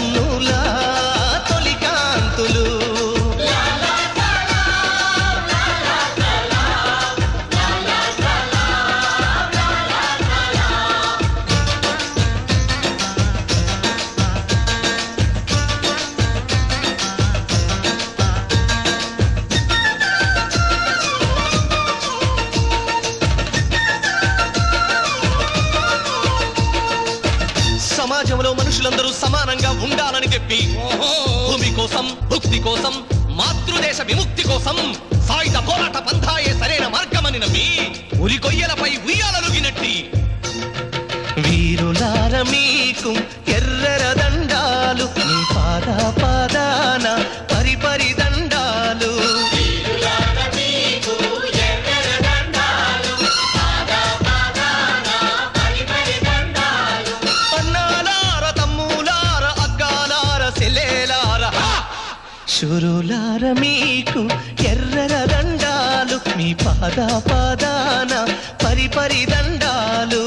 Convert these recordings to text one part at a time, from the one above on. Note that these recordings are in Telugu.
కన్నుల తొలి కాంతులు సమాజంలో మనుషులందరూ సమానంగా ఉండాలని చెప్పి భూమి కోసం భుక్తి కోసం మాతృదేశ విముక్తి కోసం సాయుధ పోరాట పంథాయే సరైన మార్గమని నమ్మి ఉరికొయ్యలపై ఉయ్యాలలుగినట్టి వీరులార మీకు ఎర్రర దండాలు మీ పాద పాదాన పరిపరి దండాలు శూరులార మీకు ఎర్రర దండాలు మీ పాద పాదాన పరిపరి దండాలు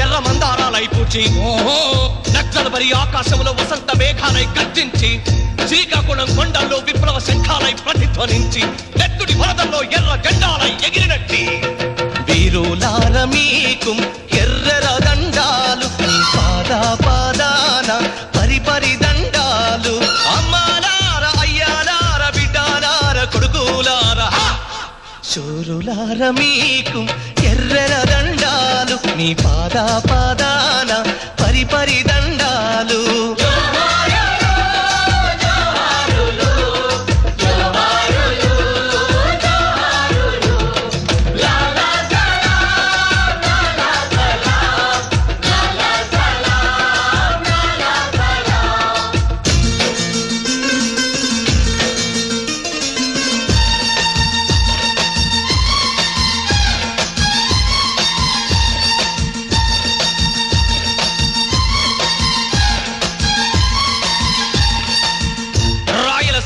ఎర్ర మందారాలై పూచి నక్సల్బరి ఆకాశంలో వసంత మేఘాలై గర్జించి శ్రీకాకుళం కొండల్లో విప్లవ శంఖాలై ప్రతిధ్వనించి నెత్తుడి వరదల్లో ఎర్ర జెండాలై ఎగిరినట్టి వీరులార మీకు ఎర్రర దండాలు మీ పాద పాదాన పరిపరి దండాలు అమ్మాలార అయ్యాలార బిడ్డాలార కొడుకులార శూరులార మీకు ఎర్రర దండాలు మీ పాద పాదాన పరిపరి దండాలు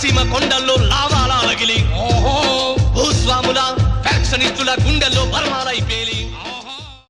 సీమ కొండల్లో లావాలా లగిలి భూస్వాముల ఫ్యాక్షనిస్టుల గుండెల్లో బర్మాల